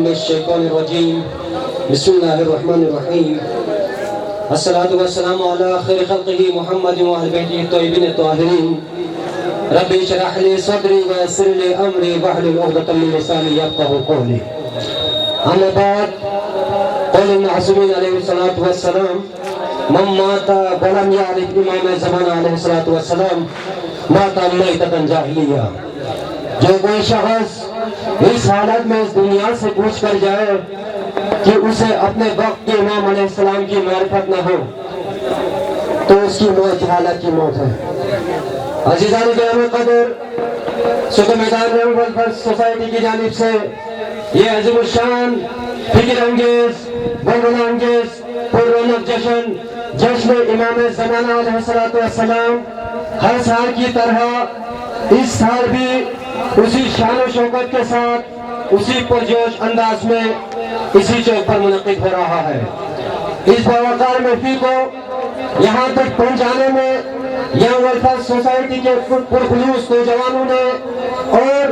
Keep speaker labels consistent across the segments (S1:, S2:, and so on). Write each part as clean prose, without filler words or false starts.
S1: मिनश्शैतानिर्रजीम बिस्मिल्लाहिर्रहमानिर्रहीम अस्सलातु वस्सलामु अला खैरि खल्क़िही मुहम्मदिन व अहलि बैतिही त्वय्यबीन ताहिरीन रब्बि इश्रह ली सदरी व यस्सिर ली अमरी वहलुल उक़दतम मिन लिसानी यफ़क़हू क़ौली अम्मा बाद क़ाल मासूमीन अलैहिस्सलातु वस्सलाम मन माता वलम यअरिफ इमाम ज़मान अलैहिस्सलातु वस्सलाम माता मैततन जाहिलिया। जो कोई शख्स इस हालत में इस दुनिया से पूछ कर जाए कि उसे अपने वक्त के इमाम अलैहिस्सलाम की मारिफत न हो तो उसकी मौत हालत की मौत है। अज़ीज़ान क़दर सुकून मैदान वेलफेयर सोसाइटी की जानिब से ये अज़ीमुश्शान फिक्र अंगेज बरगना अंगेज पुररौनक जश्न इमाम ज़माना अलैहिस्सलातु वस्सलाम हर साल की तरह इस साल भी उसी शान और शौकत के साथ उसी पुरजोश अंदाज में इसी चौक पर मुनक़िद हो रहा है। इस बावकार महफिल को यहाँ तक पहुँचाने में यहाँ वेलफेयर सोसाइटी के पुरखुलूस नौजवानों ने और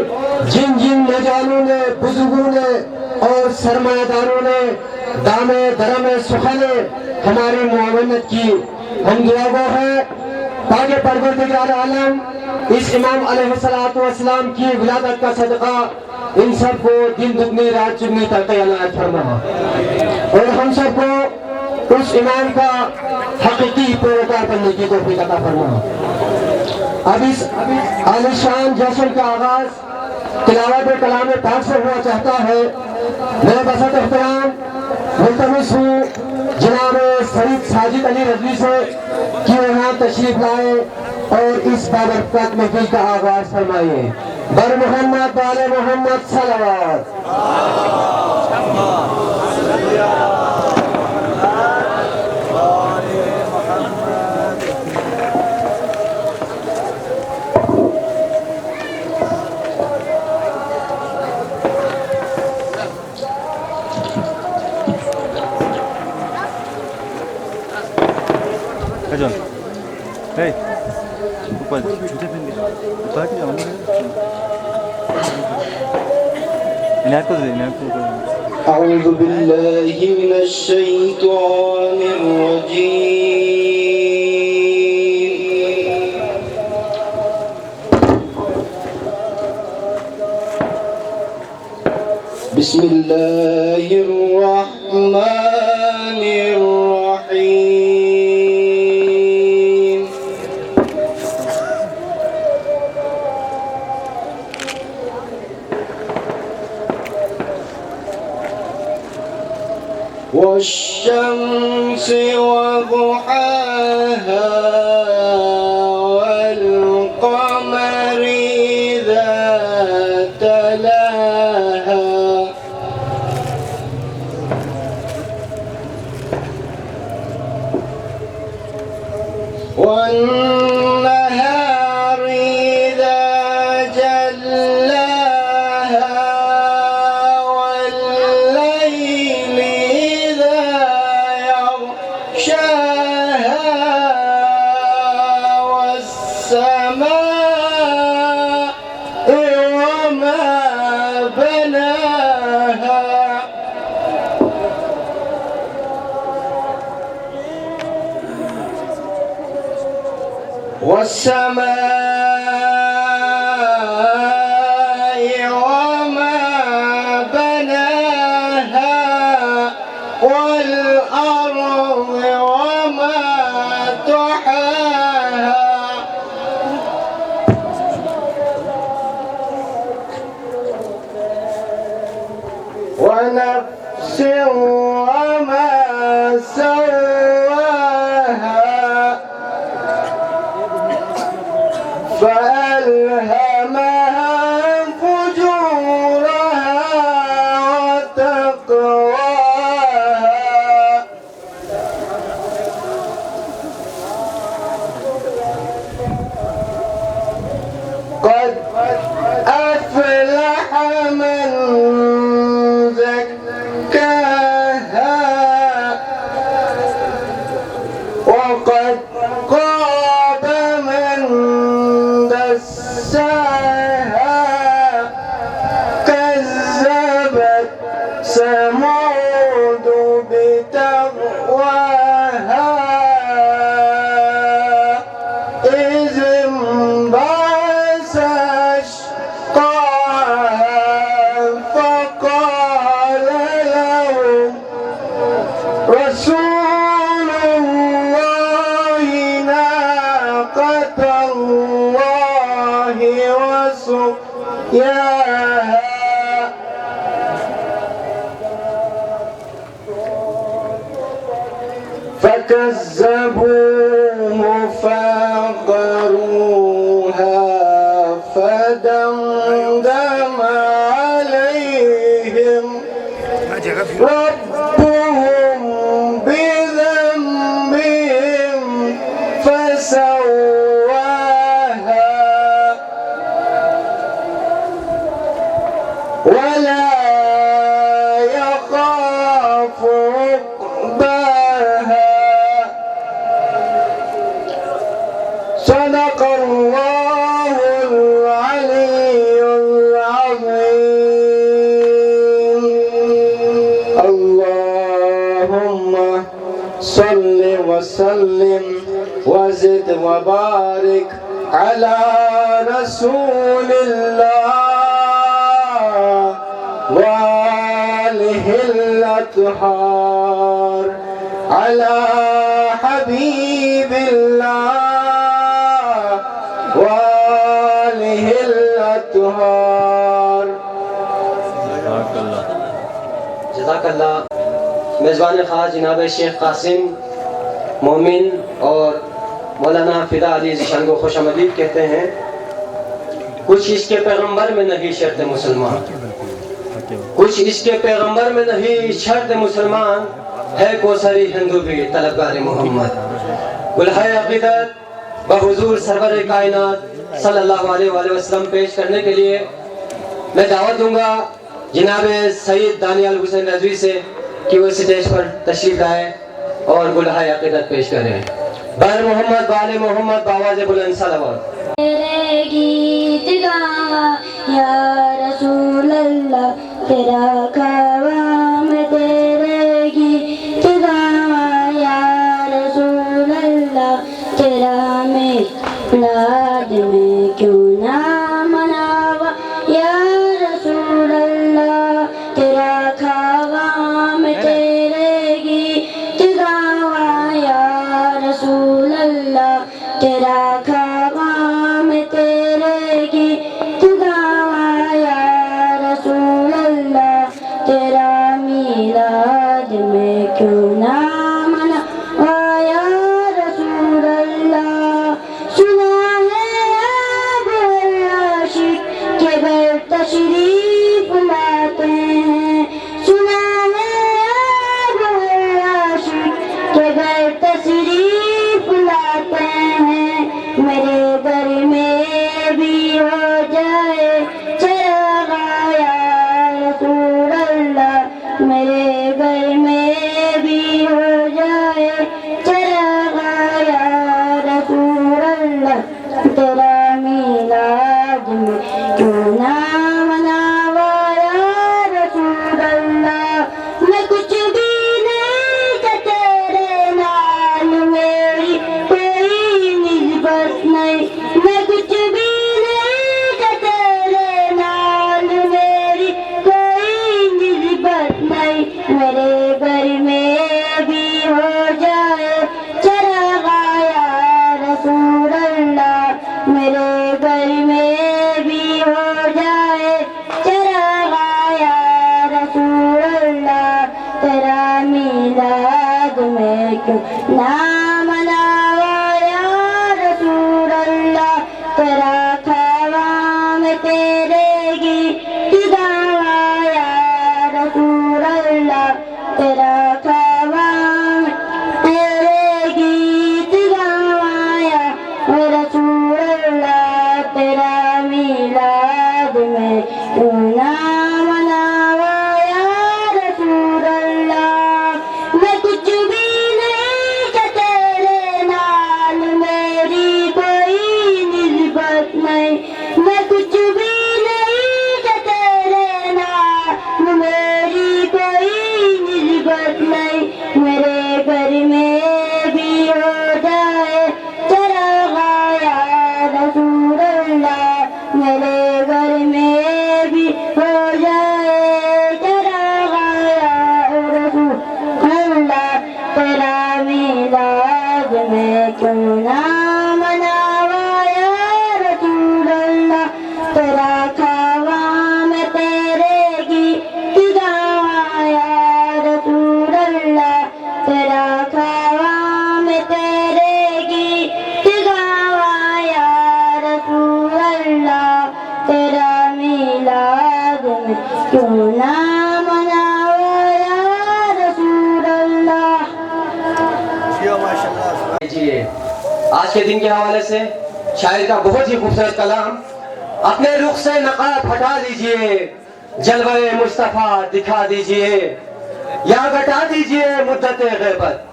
S1: जिन नौजवानों ने, बुजुर्गों ने और सरमायादारों ने दामे दरमे सुखने हमारी मुआवनत की। हम दुआगो है ताकि परवरदिगार आलम इस इमाम अलैहिस्सलातु वस्सलाम की विलादत का सदका इन सबको दिन दुगनी रात चुगनी तरक्की अनायत फरमा और हम सबको उस इमाम का हकीकी पैरोकार बनने की तौफीक अता फरमा। अब इस आलिशान जश्न का आगाज तिलावत कलाम पाक से हुआ चाहता है। मैं बसत एहतराम मुल्तमिस हूँ जनाब सईद साजिद अली रज़वी से कि यहाँ तशरीफ लाए और इस बाबरकत महफिल का आगाज फरमाइए। बर मोहम्मद वाले मोहम्मद सलावत।
S2: John, hey, ऊपर जूते पहन के ऊपर की जाओ ना। इन्हें को दे, इन्हें को दे।
S1: أعوذ بالله من الشيطان الرجيم بسم الله الرحمن الرحيم والشمس وضحاها والقمر إذا تلاها والنهار إذا جلاها والليل إذا يغشاها والسماء وما بناها والسماء وما بناها والأرض وما طحاها ونفس وما سواها فألهمها فجورها وتقواها قد أفلح من زكاها
S3: ثمود بتقواها إذ انبعث أشقاها فقال لهم رسول الله ناقة الله وسقياها فكذبوه فعقروها فدمدم عليهم ربهم بذنبهم فسواها ولا يخاف عقباها صدق الله العلي العظيم اللهم صل وسلم وزد وبارك على رسول الله وآله الأطهار على حبيب الله وآله الأطهار
S1: जज़ाकल्लाह। मेज़बान ख़ास जनाब शेख कासिम मोमिन और मौलाना फिदा अली ज़िशान को खुश आमदीद कहते हैं। कुछ इसके पैगंबर में नहीं शर्त मुसलमान, कुछ इसके पैगंबर में नहीं शर्त मुसलमान, है कोसरी हिंदू भी तलबगार मोहम्मद। गुलहाए अक़ीदत बहुज़ूर सरवर कायनात सल्लल्लाहु अलैहि वसल्लम पेश करने के लिए मैं दावत दूंगा जनाब सईद दानियाल हुसैन रज़वी से कि वो स्टेज पर तशरीफ लाए और गुलहाए अक़ीदत पेश करें। बर मोहम्मद बाले मोहम्मद बावाज़े बुलंद सलावत।
S4: तेरे गीत गावा या रसूल अल्लाह, तेरा ख्वाम तेरे गीत गावा या रसूल अल्लाह, तेरा मिलाद में क्यों ना मनावा या रसूल अल्लाह, तेरा ख्वाम तेरे गीत गावा या रसूल अल्लाह, तेरा ख्वाम तेरे गीत गावा या रसूल अल्लाह, तेरा मिलाद में क्यों ना मनावा या रसूल अल्लाह। सुना है अब आशिक के घर तशरीफ लाते हैं, सुना है अब आशिक के घर तशरीफ लाते हैं। मेरे घर में भी हो जाए चरागा या रसूल अल्लाह, मेरे घर में भी हो जाए चरागा या रसूल अल्लाह, तेरा मिलाद में क्यों ना मनावा या रसूल अल्लाह। मैं कुछ भी नहीं था तेरे नाल, मेरी कोई निस्बत नहीं, मैं कुछ भी नहीं था तेरे नाल, मेरी कोई निस्बत नहीं। मेरे घर में भी हो जाए चरागा या रसूल अल्लाह, मेरे घर में भी हो जाए चरागा या रसूल अल्लाह, तेरा मिलाद में क्यों ना मनावा या रसूल अल्लाह, तेरा ख्वाम तेरे गीत गावा या रसूल अल्लाह, तेरा ख्वाम तेरे गीत गावा या रसूल अल्लाह, तेरा मिलाद में क्यों ना मनावा या रसूल अल्लाह। मैं कुछ भी नहीं था
S1: आज के दिन के हवाले से शायर का बहुत ही खूबसूरत कलाम। अपने रुख से नकाब हटा दीजिए, जलवे मुस्तफा दिखा दीजिए, या घटा दीजिए मुद्दत ग़ैबत,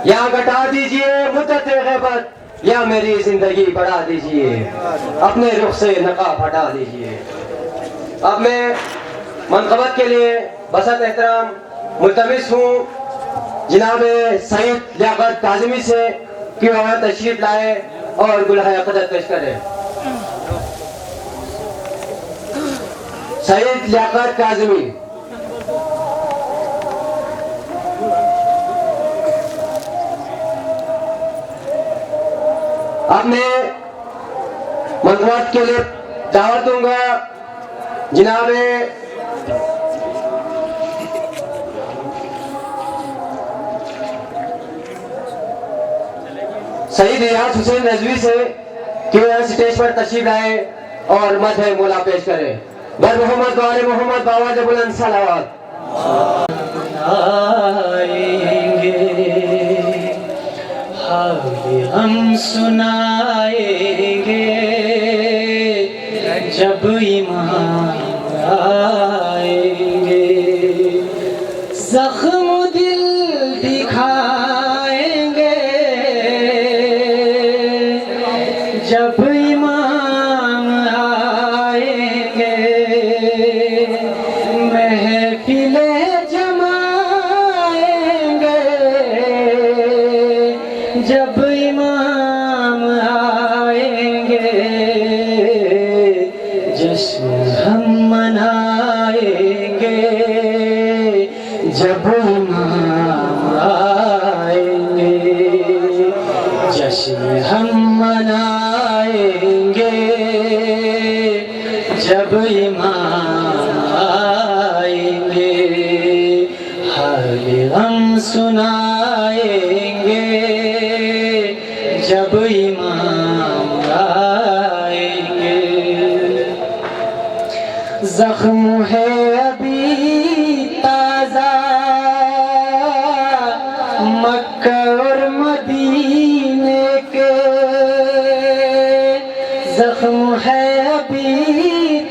S1: या घटा दीजिए मुद्दत ग़ैबत, या मेरी जिंदगी बढ़ा दीजिए, अपने रुख से नकाब हटा दीजिए। अब मैं मनक़बत के लिए बसत एहतराम मुल्तमिस हूँ जनाब सईद लियाकत काज़मी से कि वह तशरीफ लाए और गुलहाय क़दर पेश करें। सईद लियाकत काज़मी। अब मैं मनक़बत के लिए दावत दूंगा जनाब सईद रियाज हुसैन रजवी से कि वह स्टेज पर तशरीफ लाए और मदह मौला पेश करें। बर मोहम्मद वाले मोहम्मद बाबा बुलंद सलावत।
S5: हम सुनाएंगे जब ईमान आएंगे, जख्म दिल दिखाएंगे जब ईमान आएंगे, महफिलें जमाएंगे जब इमाम आएंगे, जश्न हम मनाएंगे जब इमाम आएंगे, जश्न हम मनाएंगे जब इमाम आएंगे, हाल हम सुनाएंगे जब इमाम आएंगे। जख्म है अभी ताज़ा मक्का और मदीने के, जख्म है अभी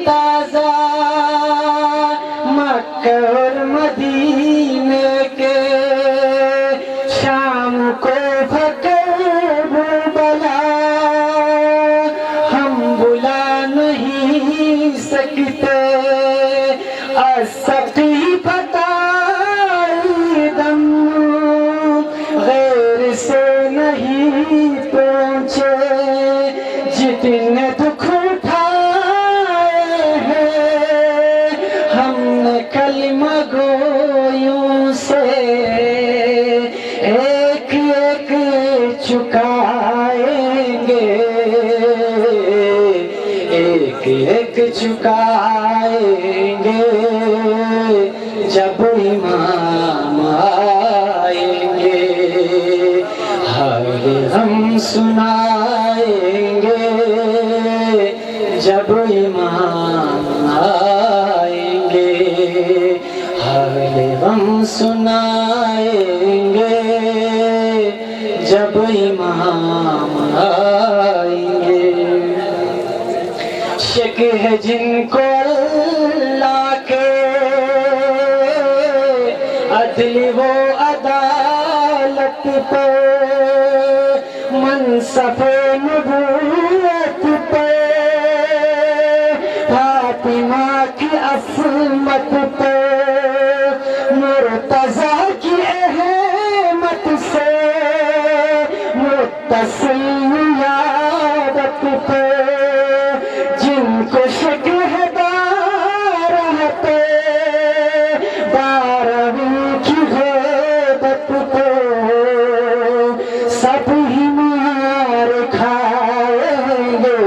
S5: ताज़ा मक्का और मदीने के, शाम को सकते असकी बताई दम गैर से नहीं पहुँचे, जितने दुख उठाए हैं हमने कलमा गोयों से, एक एक चुकाएंगे, एक एक चुकाएंगे जब इमाम आएंगे, हाल हम सुनाएंगे जब इमाम आएंगे, हाल हम सुनाएंगे जब इमाम आएंगे। शक है जिनको अल्लाह के अदल वो अदालत पे, मनसफ़े नबूवत पे, फातिमा की असमत पे, मुर्तज़ा की अहमत से, मुत्तसिल यादत पे, जिनको शक है बारहवीं की ग़ैबत पे, सब ही मार खाएंगे,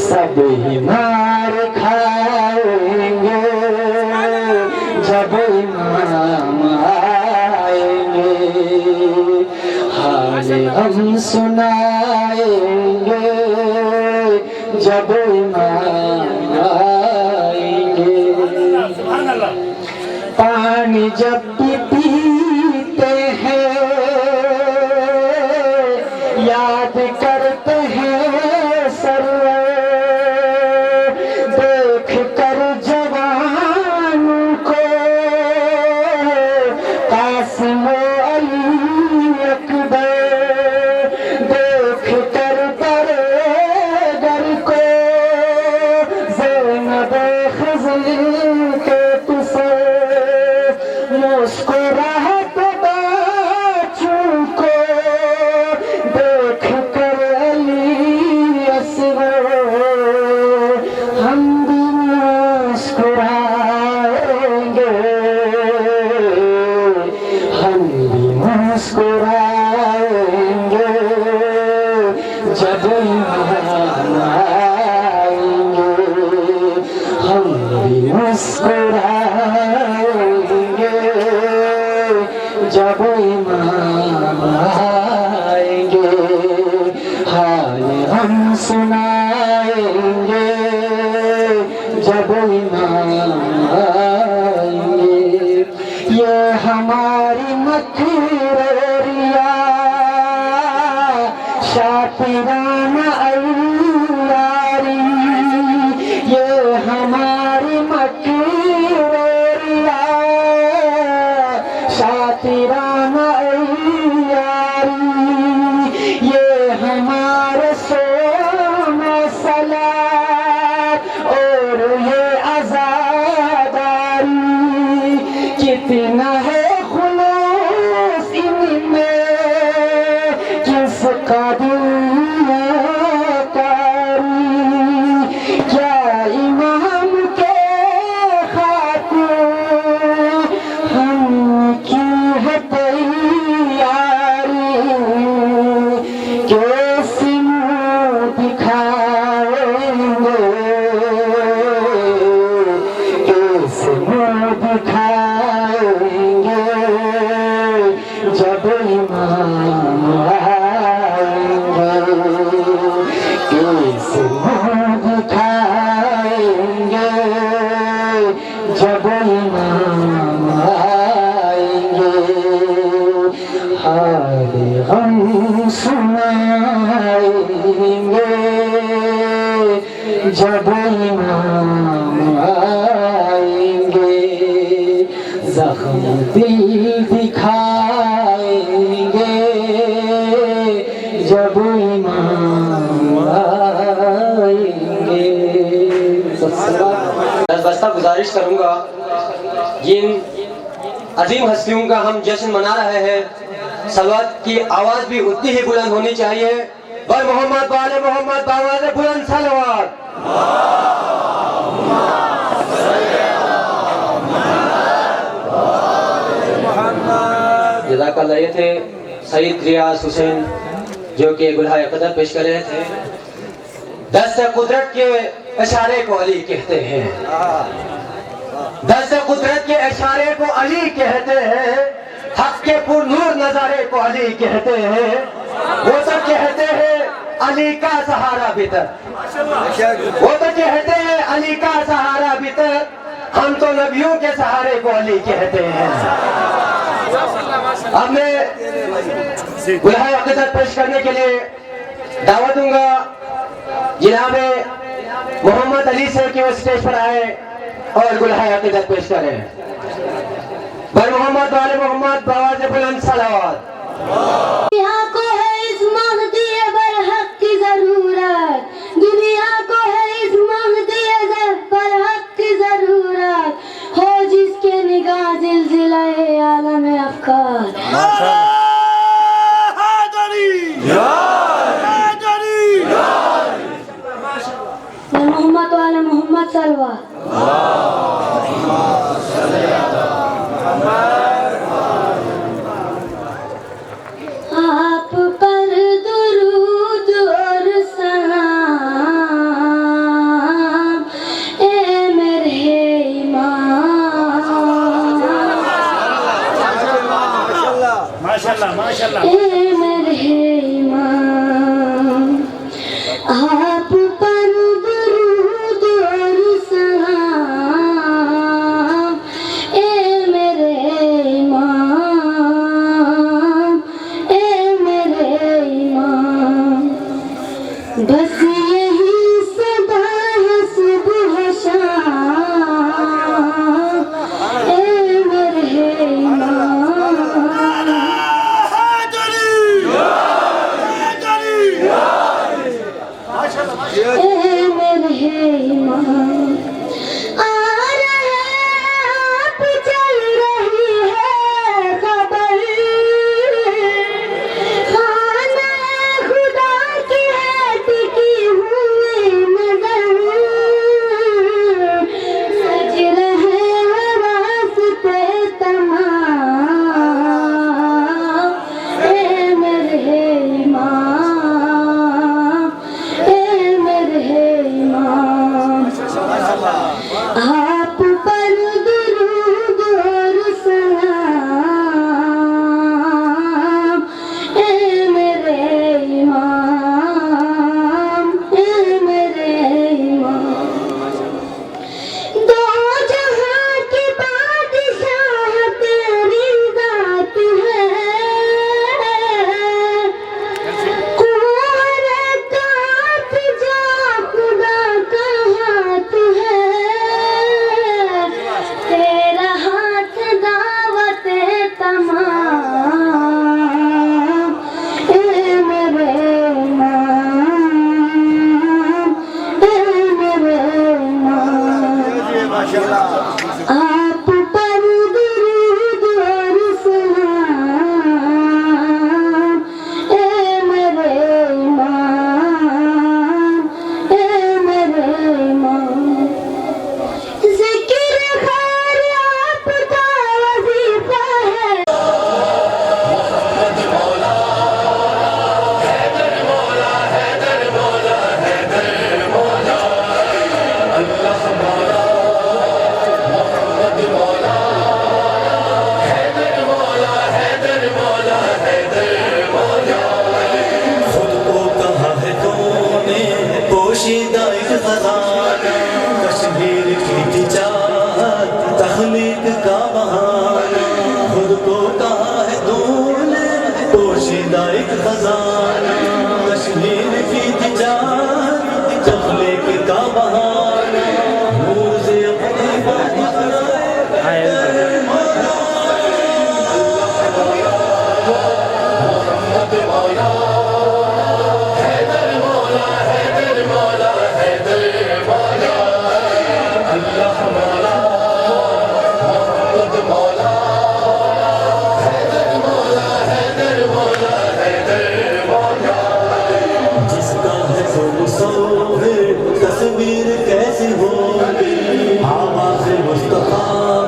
S5: सब ही मार खाएंगे जब इमाम आएंगे, हाल हम सुनाएंगे जब इमाम आएंगे। पानी जब भी पीते हैं मकरूरिया शातिराना अय्यारी, ये हमारी मकरूरिया शातिराना अय्यारी, ये हमारे सोना सलात और ये आजादारी, कितना है खुलूस इनमें किसका दिलकारी, क्या इमाम के खातिर हम की है तैयारी, कैसे मुँह दिखाएंगे, कैसे मुँह दिखाएंगे जब इमाम आएंगे, कैसे मुँह दिखाएंगे जब इमाम आएंगे, हाल हम सुनाएंगे जब इमाम आएंगे, जख्म दिल दिखाएंगे जब इमाम आएंगे।
S1: बस्ता गुजारिश करूंगा, जिन अजीम हस्तियों का हम जश्न मना रहे हैं, सलवात की आवाज भी उतनी ही बुलंद होनी चाहिए। बर मोहम्मद वाले मोहम्मद बावाज़ बुलंद सलवात। जज़ाकल्लाह। ये थे सईद रियाज हुसैन जो कि गुलहाए कदर पेश कर रहे थे। दस्त कुदरत के इशारे को अली कहते हैं, दस्त कुदरत के इशारे को अली कहते हैं, हक के पुरनूर नजारे को अली कहते हैं, वो तो कहते हैं अली का सहारा भीतर, वो तो कहते हैं अली का सहारा भीतर, हम तो नबियों के सहारे को अली कहते हैं। अब मैं गुलहाए अक़ीदत पेश करने के लिए दावत दूंगा जनाब मोहम्मद अली से कि वो स्टेज पर आए और गुलहाए अक़ीदत पेश करें। बर मोहम्मद वाले मोहम्मद बावाज़ बुलंद सलावत।
S4: दुनिया को है इस महदी बरहक की जरूरत, दुनिया को है इस महदी बरहक की जरूरत, हो जिसके निगाह जिलजिलाए आलम अफकार। मोहम्मद वाले मोहम्मद सलवा। आप पर दुरूद और सलाम ए मेरे इमाम,
S2: माशाल्लाह माशाल्लाह।
S4: ए मेरे इमाम, आप पर दुरूद और सलाम ए मेरे इमाम, ए मेरे इमाम, बस यही सदा है सुबह शाम ए मेरे इमाम,
S6: तख्लीक का बहाना, खुद को कहा है तूने पोशीदा एक खजाना, कश्मीर की तिजारत तख्लीक का बहाना, नूर से अपनी बात तस्वीर कैसी होगी आवाज़ मुस्तफा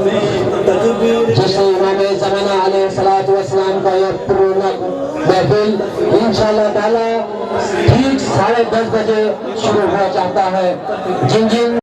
S6: में तकबीर।
S1: जैसे इमाम ज़माना अलैहिस्सलातु वस्सलाम का यह पूर्णक महफिल इंशाअल्लाह ताला ठीक 10:30 बजे शुरू हो जाता है। जिन जिन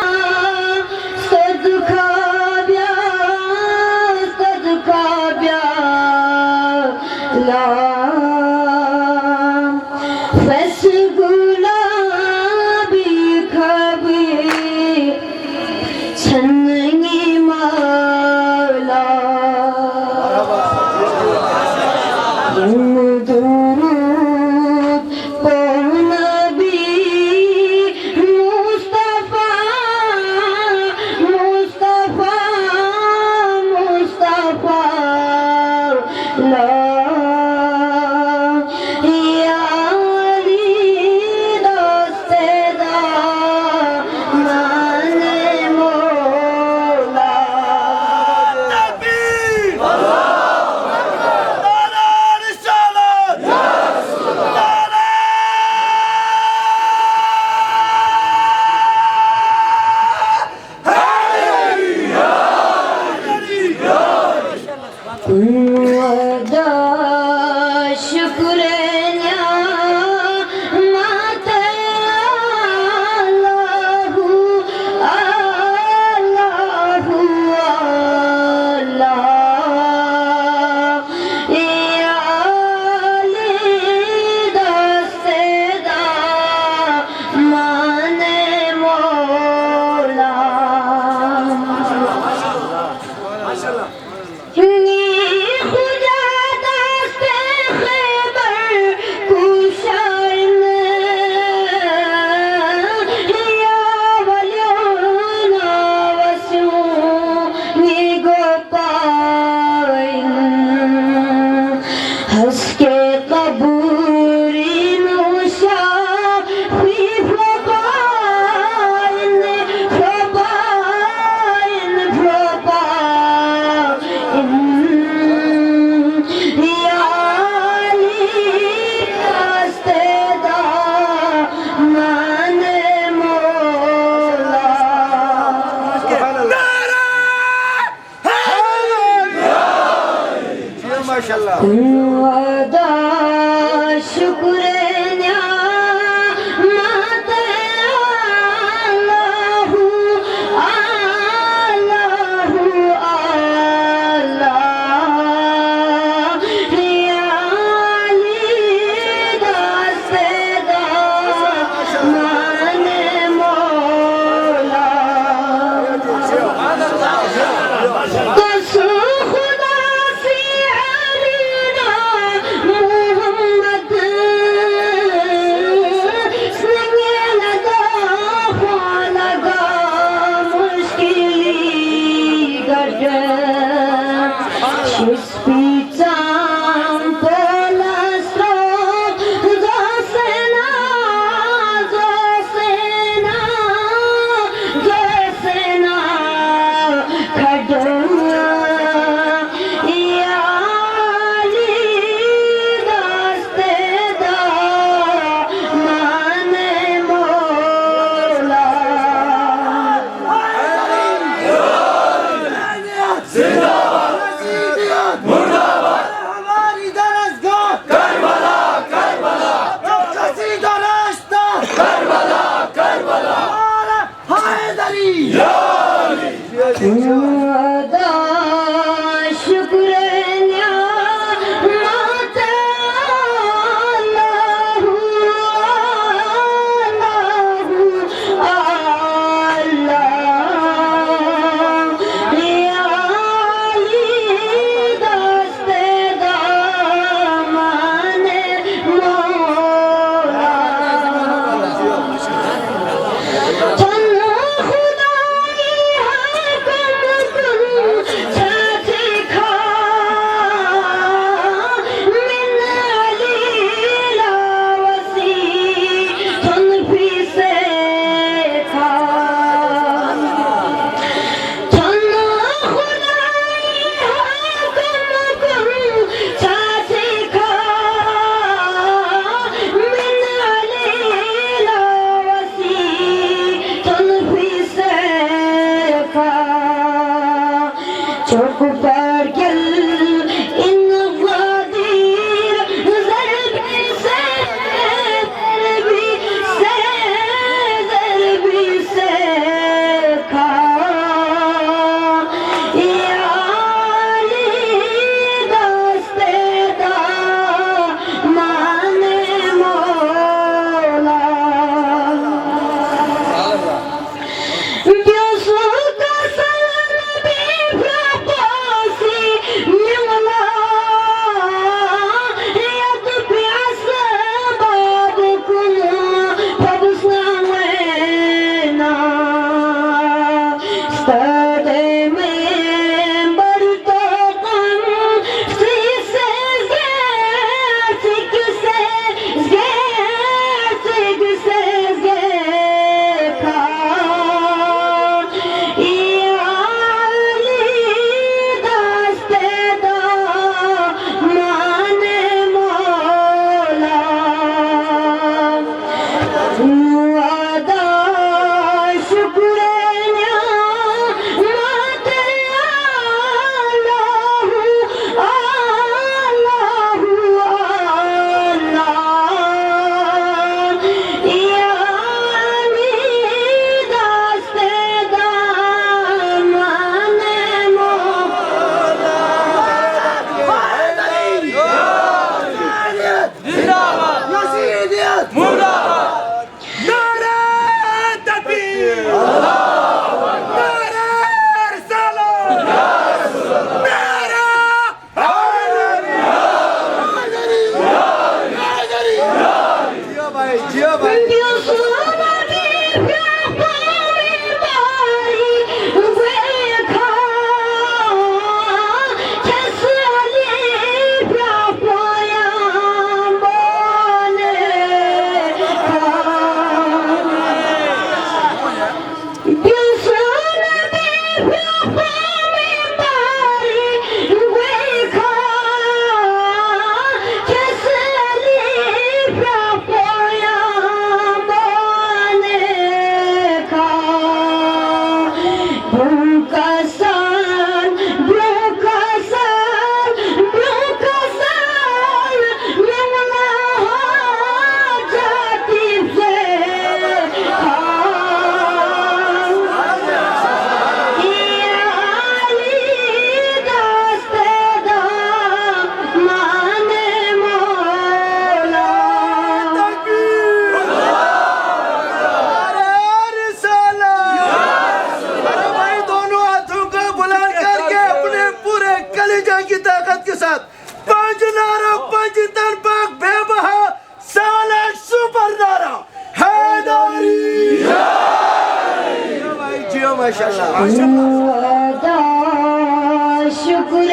S6: जिंदाबाद
S7: दुनिया की ताकत के साथ 5 नारा 5 तन पाक बेबहा साला सुपर नारा हैदरी जियो भाई जियो माशाल्लाह
S4: वादा शुक्र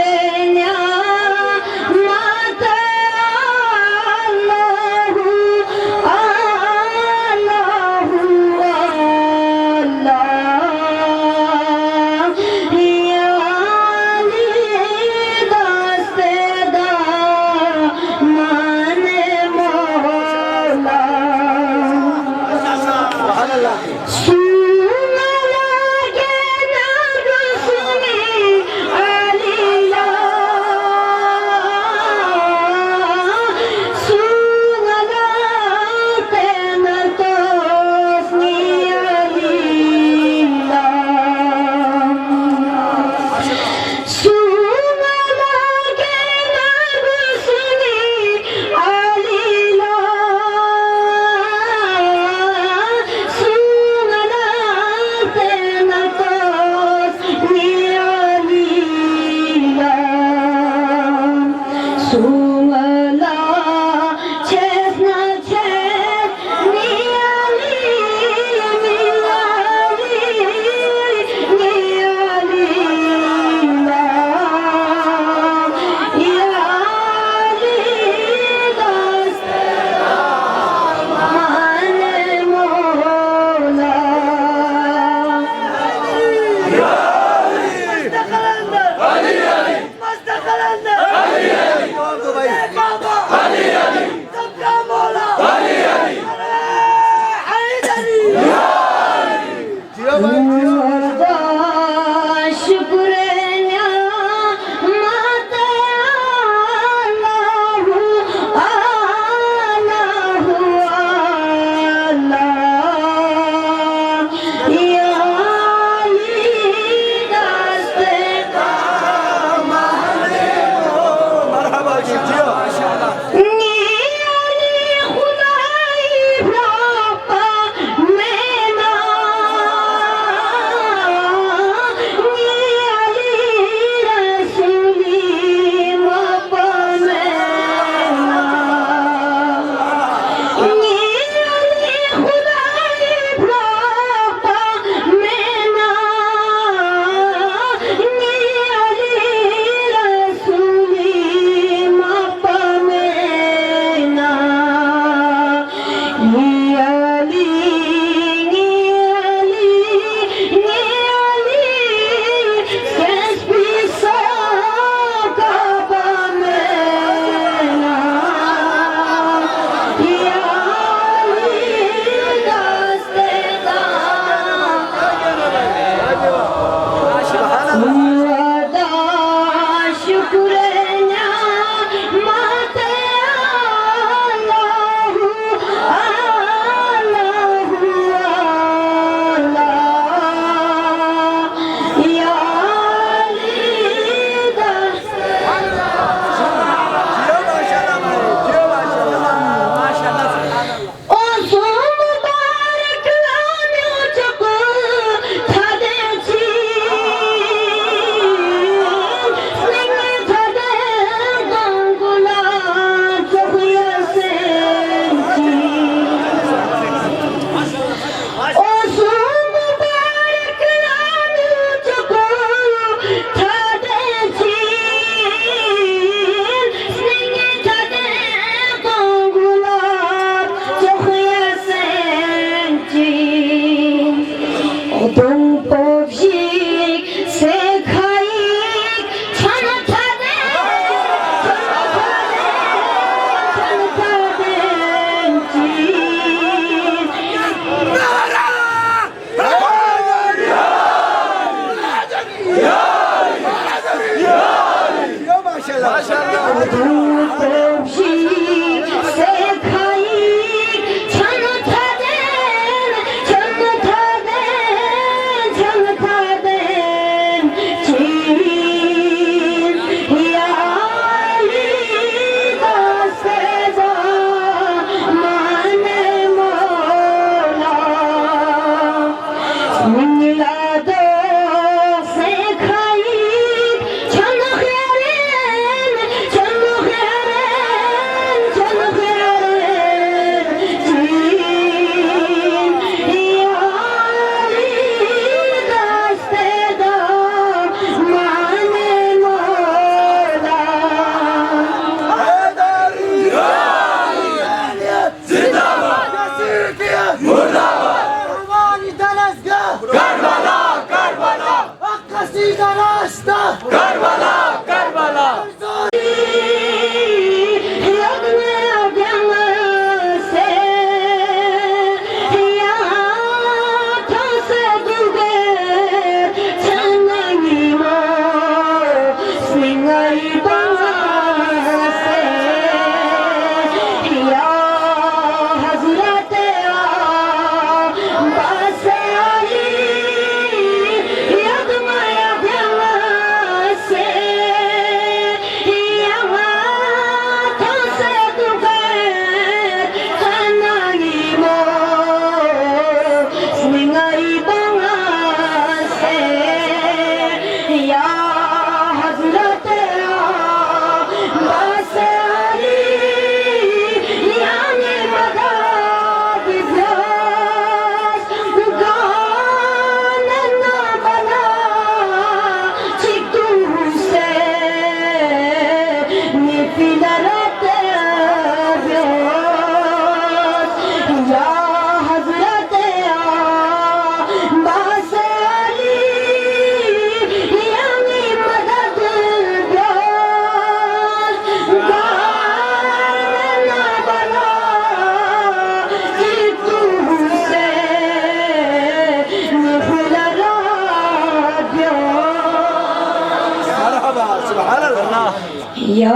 S4: या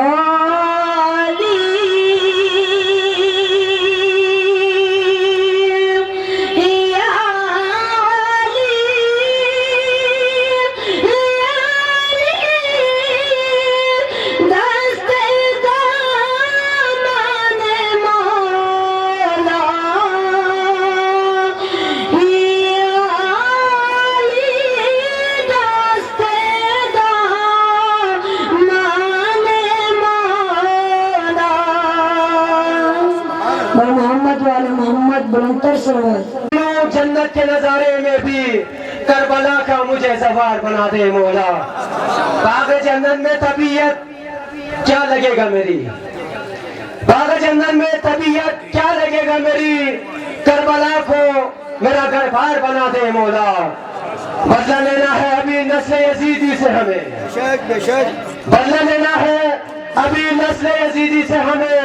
S4: अली या अली या अली दस्ते दामन मौला या अली दस्ते दामन मौला मोहम्मद वाले मोहम्मद बुलंदतर सरवत
S3: जन्नत के नजारे में भी करबला का मुझे सवार बना दे मौला। बाग जन्नत में तबीयत क्या लगेगा मेरी, बाग जन्नत में तबीयत क्या लगेगा मेरी, करबला को मेरा घर बार बना दे मौला। बदला लेना है अभी नस्ल यजीदी से हमें, बदला लेना है अभी नस्ल यजीदी से हमें,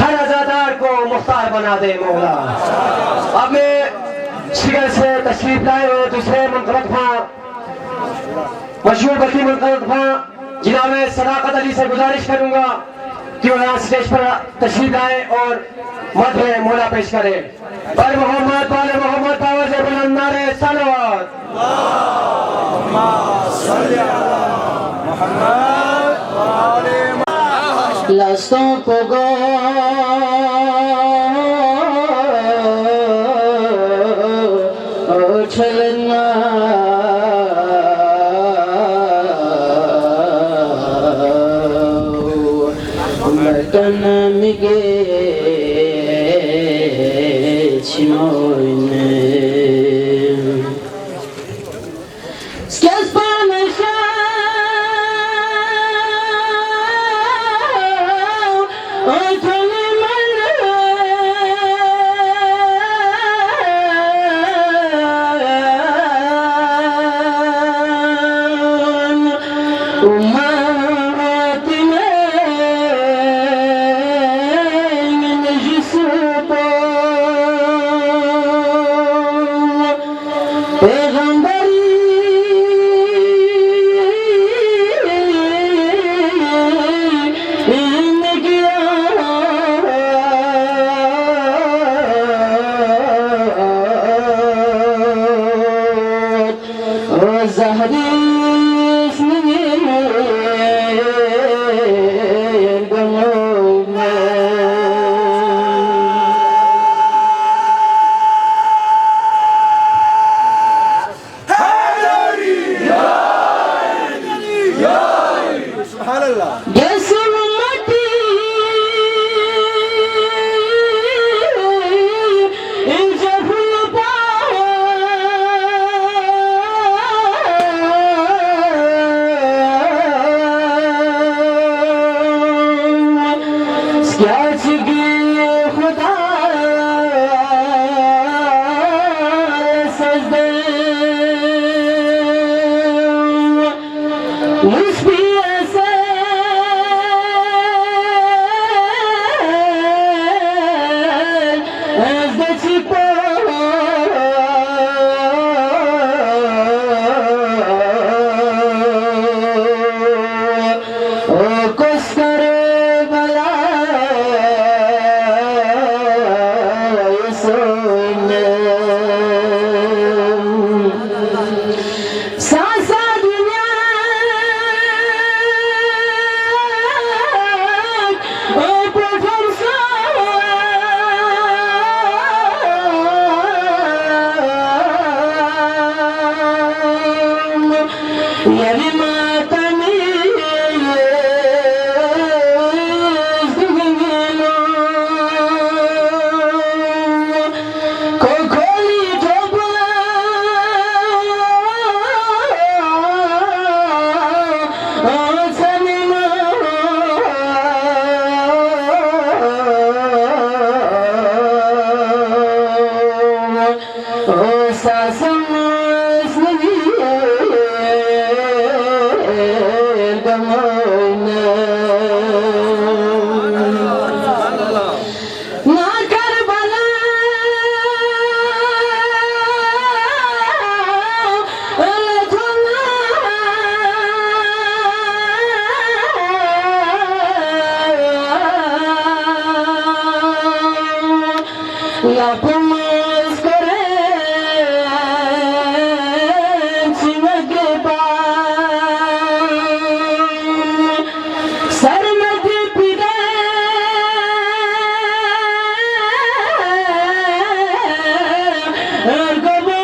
S3: हर अजादार को मुख्तार बना दे मौला। अब मैं शिगर से तशरीफ लाए हुए दूसरे मुंतखब मशहूर बती मुंतखब जनाब सदाकत अली से गुजारिश करूंगा कि वो यहाँ स्टेज पर तशरीफ लाए और मध्य मौला पेश करे। पर मोहम्मद वाले मोहम्मद आवाज़ बुलंद नारे सलावत।
S5: लस्तों को गो छलना mutton मिगे छिनोने yapılmaz gören çimege bağım sermedi bile ergobu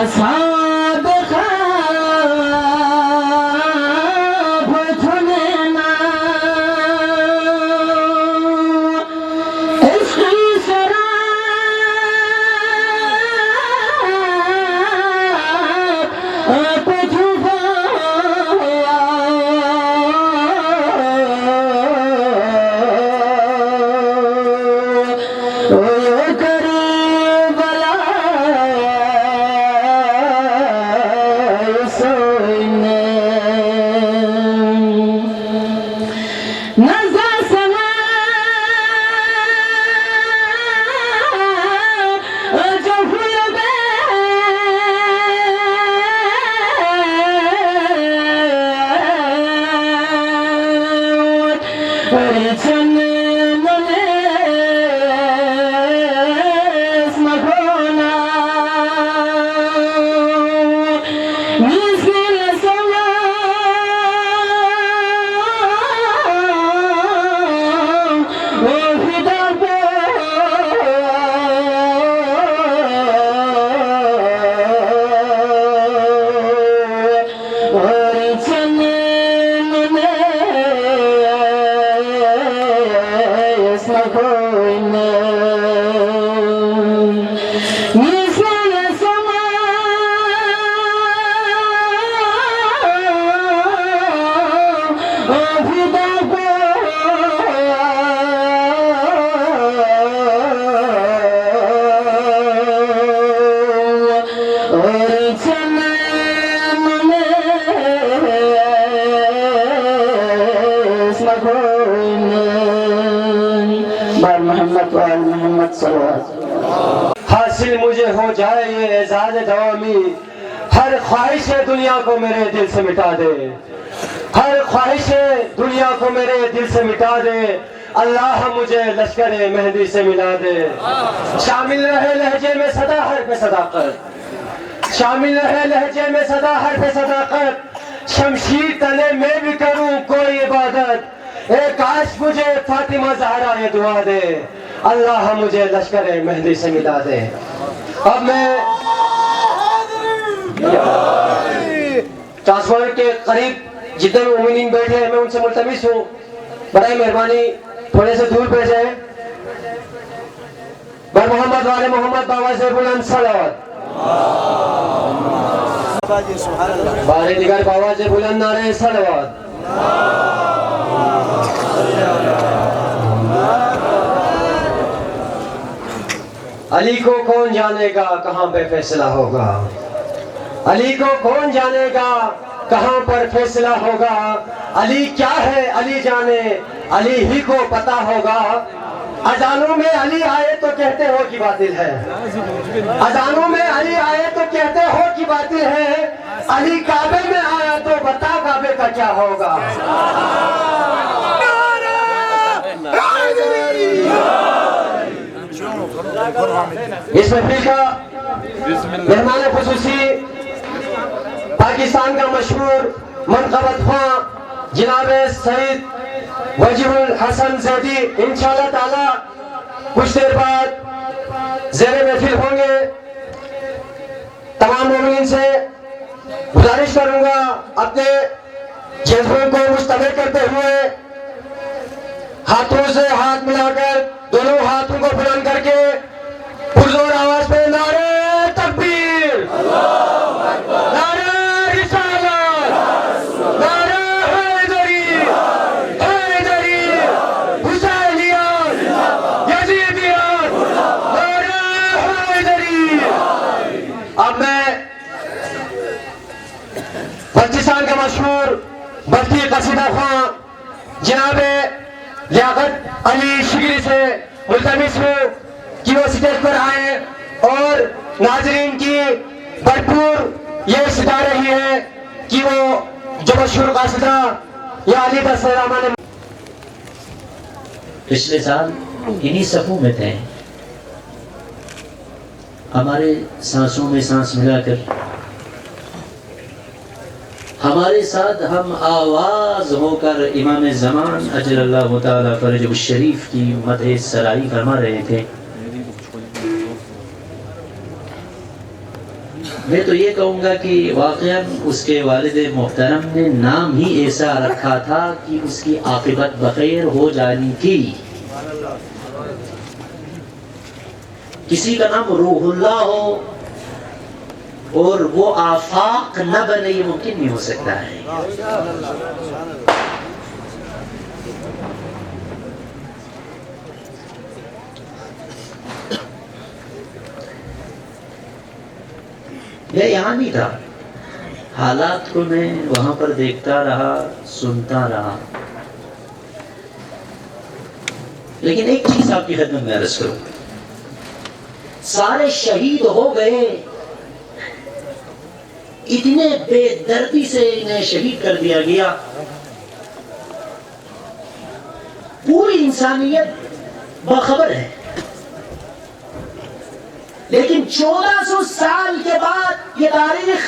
S5: أصحاب خابتنا اسقي سراب بطوفا
S3: हासिल मुझे हो जाए ये एजाज दवामी, हर ख्वाहिश दुनिया को मेरे दिल से मिटा दे, हर ख्वाहिश दुनिया को मेरे दिल से मिटा दे, अल्लाह मुझे लश्कर मेहंदी से मिला दे। शामिल रहे लहजे में सदा हर्फ सदाकत, शामिल रहे लहजे में सदा हर्फ सदाकत, शमशीर तले मैं भी करूं कोई इबादत, एक काश मुझे फातिमा ज़हरा ये दुआ दे, अल्लाह मुझे लश्कर मेहंदी से मिला दे। अब मैं ट्रांसफर के करीब जितने उम्मीदीन बैठे हैं मैं उनसे मुल्तमिस हूँ, बड़ी मेहरबानी थोड़े से दूर बैठ जाए। बर मोहम्मद वाले मोहम्मद बाबा से बुलंद सलावत, बारे दिगर बाबा से बुलंद नारे सलावत। अली को कौन जानेगा कहाँ पे फैसला होगा, अली को कौन जानेगा कहाँ पर फैसला होगा, अली क्या है अली जाने अली ही को पता होगा। अजानों में अली आए तो कहते हो कि बातिल है, अजानों में अली आए तो कहते हो कि बातिल है, अली काबे में आया तो बता काबे का क्या होगा। इस महफिल का मेहमान खुसूसी पाकिस्तान का मशहूर मनक़बत ख्वां जनाब सईद वजीहुल हसन ज़ैदी इंशाअल्लाह ताला कुछ देर बाद ज़ेरे महफिल होंगे। तमाम मोमिनीन से गुजारिश करूंगा अपने जज्बों को मुस्तबिल करते हुए हाथों से हाथ मिलाकर दोनों हाथों को बुलंद करके पुरजोर आवाज पे नारे तकबीर, नारे रिसालत, नारे हैदरी। वजीफा खां जनाब लियाकत अली शिगरी से मुल्तमिस हूँ कि वो स्टेज पर आए और नाजरीन की भरपूर ये सदा रही है कि वो जो मशहूर कासिदा या अली दस्तरामा ने
S8: पिछले साल इन्हीं सफों में थे, हमारे सांसों में सांस मिलाकर हमारे साथ हम आवाज होकर इमाम ज़मान अजलल्लाहु ताला फरजहु शरीफ की मदह सराई फरमा रहे थे। मैं तो ये कहूँगा कि वाक़ईन उसके वालिद मोहतरम ने नाम ही ऐसा रखा था कि उसकी आक़िबत बख़ैर हो जानी थी। किसी का नाम रूहुल्लाह हो और वो आफाक न बने, ये मुमकिन नहीं हो सकता है। मैं यहाँ नहीं था, हालात को मैं वहां पर देखता रहा, सुनता रहा, लेकिन एक चीज आपकी खिदमत में अर्ज करूं, सारे शहीद हो गए, इतने बेदर्दी से इन्हें शहीद कर दिया गया, पूरी इंसानियत बाखबर है, लेकिन 1400 साल के बाद ये तारीख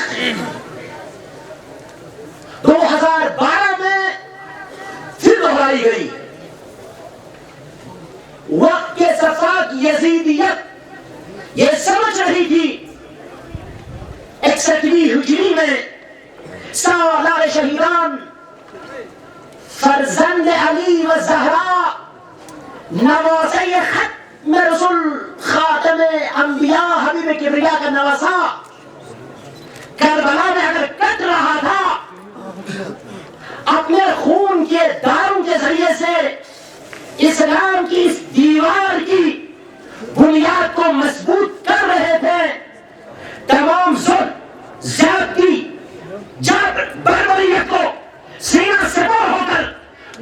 S8: 2012 में फिर दोहराई गई। वक्त के सफाक यजीदियत ये समझ रही थी 61वीं हिजरी में सालार शहीदान फरजंद अली व ज़हरा नवासे खत्म रसूल खातम अंबिया हबीब किबरिया का नवासा करबला में अगर कट रहा था, अपने खून के दारों के जरिए से इस्लाम की इस दीवार की बुनियाद को मजबूत कर रहे थे, तमाम जुल्म, ज्यादती, जबर, बर्बरियत को सीना सवार होकर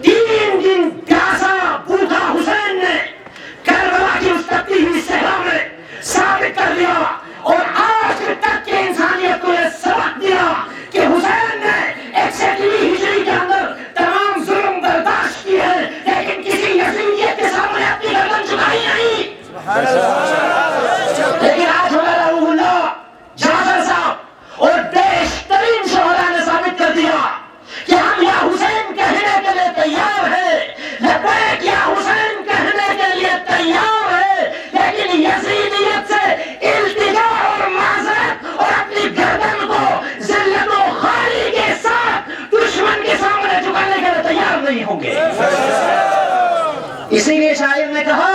S8: 3 दिन प्यासा भूखा हुसैन ने करबला की उस तपती हुई सहरा में साबित कर दिया और आज तक के इंसानियत को यह सबक दिया कि हुसैन ने 61वीं हिजरी के अंदर तमाम जुल्म बर्दाश्त किए हैं, लेकिन किसी यजीदियत के सामने अपनी गर्दन झुकाई नहीं। लेकिन आज हमारा रूहुल्लाह जाफर साहब और बेशतरीन शोहरा ने साबित कर दिया कि हम या हुसैन कहने के लिए तैयार हैं, लब्बैक या हुसैन कहने के लिए तैयार है, लेकिन यजीदियत से इल्तिजा और माज़रत और अपनी गर्दन को जिल्लत और खाली के साथ दुश्मन के सामने झुकाने के लिए तैयार नहीं होंगे। इसीलिए शायर ने कहा,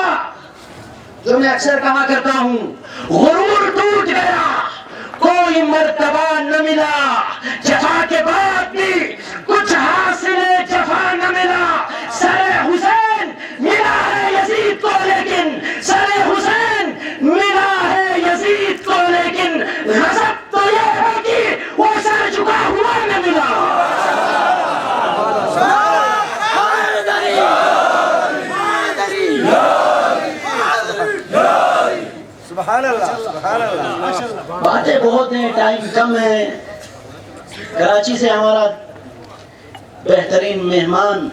S8: जो मैं अक्सर कहा करता हूं, गुरूर टूट गया, कोई मर्तबा न मिला, जफा के बाद भी कुछ हासिल जफा न मिला, सरे हुसैन मिला है यजीद को, लेकिन सरे हुसैन मिला है यजीद को, लेकिन गजब तो यह है कि वो सर झुका हुआ न मिला। बातें बहुत हैं, टाइम कम है। कराची से हमारा बेहतरीन मेहमान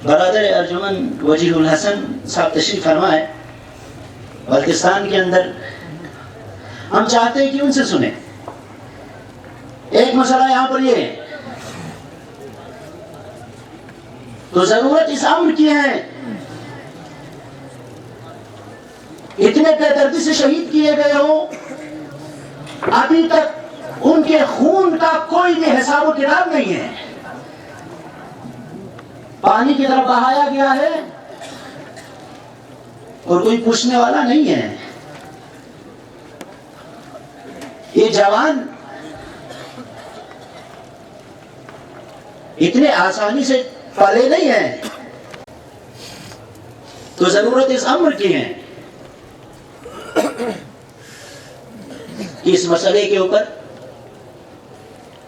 S8: बरादर अर्जुमन वजीहुल हसन साहब तशरीफ फरमा है बल्तिस्तान के अंदर। हम चाहते हैं कि उनसे सुने। एक मसला यहाँ पर ये है, तो जरूरत इस अम्र की है, इतने बेदर्दी से शहीद किए गए हो, अभी तक उनके खून का कोई भी हिसाब किताब नहीं है, पानी की तरफ बहाया गया है और कोई पूछने वाला नहीं है। ये जवान इतने आसानी से पले नहीं है, तो जरूरत इस अम्र की है कि इस मसले के ऊपर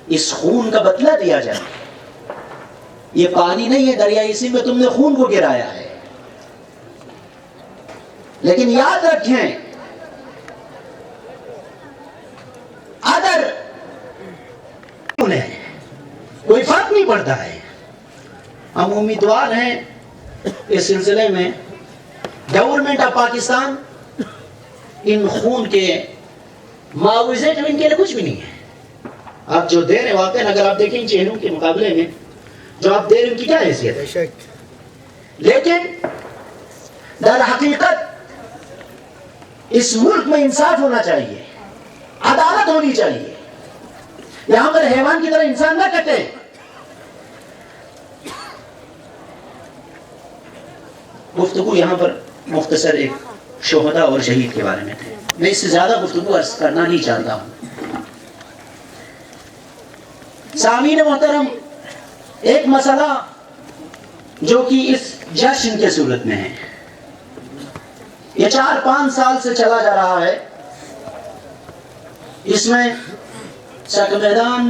S8: इस खून का बदला दिया जाए। ये पानी नहीं है दरिया, इसी में तुमने खून को गिराया है। लेकिन याद रखें, अगर उन्हें कोई फर्क नहीं पड़ता है। हम उम्मीदवार हैं इस सिलसिले में, गवर्नमेंट ऑफ पाकिस्तान इन खून के मुआवजे जो इनके लिए कुछ भी नहीं है। आप जो दे रहे हैं वाकई, अगर आप देखें चेहरों के मुकाबले में जो आप दे रहे हैं उनकी क्या हैसियत है। लेकिन दर हकीकत इस मुल्क में इंसाफ होना चाहिए, अदालत होनी चाहिए। यहां पर हैवान की तरह इंसान ना कटे। गुफ्तगू यहां पर मुख्तसर एक शोहदा और शहीद के बारे में थे। मैं इससे ज्यादा गुफ्तगू अर्ज करना नहीं चाहता हूं। सामीन मोहतरम, एक मसला जो कि इस जश्न के सूरत में है, ये 4-5 साल से चला जा रहा है। इसमें चक मैदान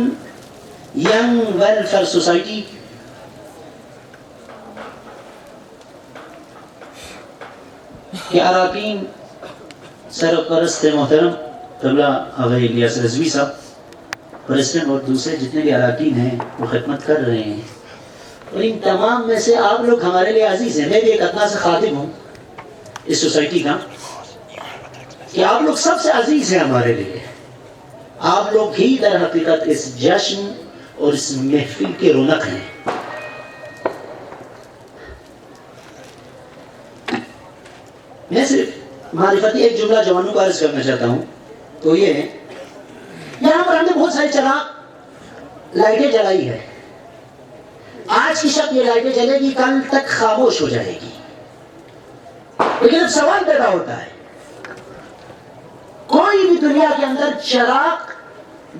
S8: यंग वेलफेयर सोसाइटी के अराकीन सरपरस्त मोहतरम कबला अवै इलियास रज़वी साहब, प्रेसिडेंट और दूसरे जितने भी अराकीन हैं वो खिदमत कर रहे हैं। और इन तमाम में से आप लोग हमारे लिए अजीज हैं। मैं भी एक अदना से खादिम हूँ इस सोसाइटी का, कि आप लोग सबसे अजीज हैं हमारे लिए। आप लोग ही दर हकीकत इस जश्न और इस महफिल के रौनक हैं। मैं सिर्फ मारिफती एक जुमला जवानों को अर्ज करना चाहता हूं, तो ये यहां पर हमने बहुत सारी जगह लाइटें जलाई है। आज की शब ये लाइटें जलेगी, कल तक खामोश हो जाएगी। लेकिन अब सवाल पैदा होता है, कोई भी दुनिया के अंदर चिराग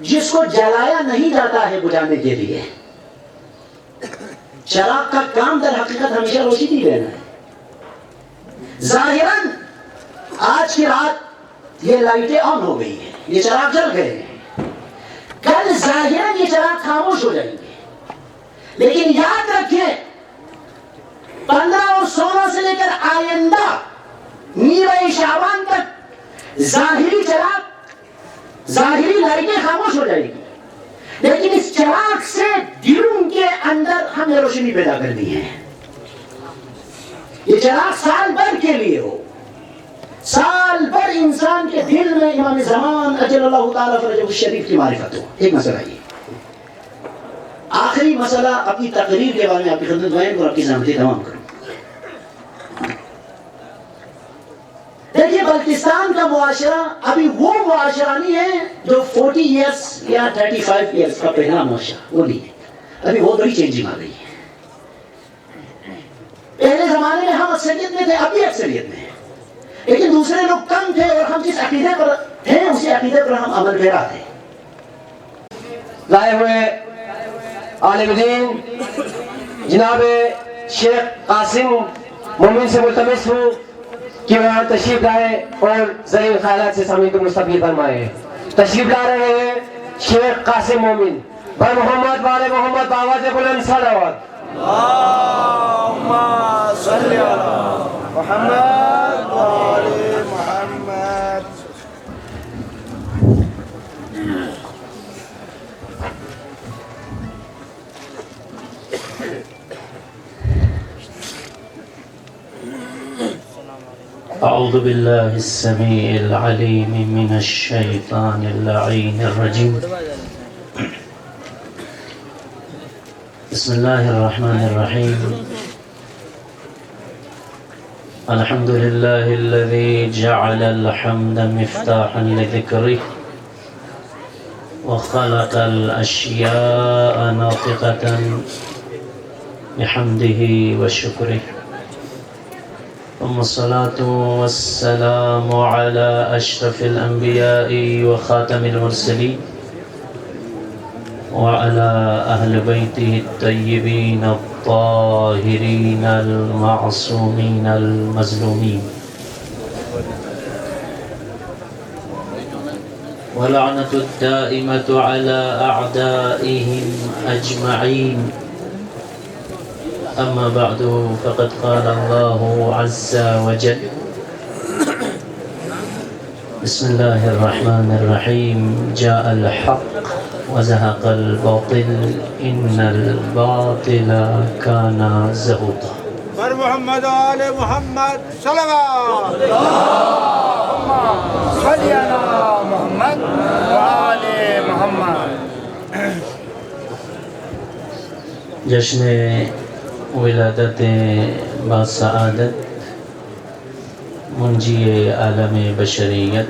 S8: जिसको जलाया नहीं जाता है बुझाने के लिए, चिराग का काम दर हकीकत हमेशा रोशनी देना है। जाहिरन आज की रात ये लाइटें ऑन हो गई है, ये चिराग जल गए हैं। कल जाहिरन ये चिराग खामोश हो जाएंगे। लेकिन याद रखें, 15 और 16 से लेकर आइंदा नीवे शाबान तक जाहिरी चिराग, जाहिरी लाइटें खामोश हो जाएगी। लेकिन इस चिराग से दिलों के अंदर हमें रोशनी पैदा करनी है। ये चिराग साल भर के लिए हो, साल भर इंसान के दिल में इमाम ज़मान अजलल्लाहु ताला फरजहु शरीफ की मारिफत हो। एक मसला ये, आखिरी मसला अपनी तकरीर के बारे में आपकी खिदमत में और आपकी ज़हमतें तमाम करूं। देखिए, बल्तिस्तान का मुआशरा अभी वो मुआशरा नहीं है जो 40 ईयर्स या 35 ईयर्स का पहला मुआशरा, वो नहीं है। अभी बहुत बड़ी चेंजिंग आ गई है। पहले जमाने में हम अक्सरियत में थे, अभी अक्सरियत में है, लेकिन दूसरे लोग कम थे और हम जिस अकीदे पर थे उसी अकीदे पर हम अमल पेरा थे।
S3: लाए हुए आलिम दीन जनाब शेख कासिम मोमिन से मुल्तमिस हूँ कि वह तशरीफ लाए और ज़रीन ख्यालात से सामीन को मुस्तफ़ीद फरमाए। तशरीफ ला रहे हैं शेख कासिम मोमिन बर मोहम्मद वाले मोहम्मद बावाज़ बुलंद सलावत।
S7: अल्लाहुम्मा सल्ली अला मुहम्मद व आले मुहम्मद।
S9: أعوذ بالله السميع العليم من الشيطان اللعين الرجيم. بسم الله الرحمن الرحيم. الحمد لله الذي جعل الحمد مفتاحا لذكره وخلق الأشياء ناطقة بحمده وشكره. ثم الصلاة والسلام على أشرف الأنبياء وخاتم المرسلين وعلى أهل بيته الطيبين الطاهرين المعصومين المظلومين، ولعنة الدائمة على أعدائهم أجمعين أما بعد فقد قال الله عز وجل بسم الله الرحمن الرحيم جاء الحق وزهق الباطل إن الباطل كان زهوقا
S7: पर मोहम्मद आले मोहम्मद सल्लल्लाहु मोहम्मद आले मोहम्मद।
S9: जश्न विलादत बासआदत मुंजी आलम बशरियत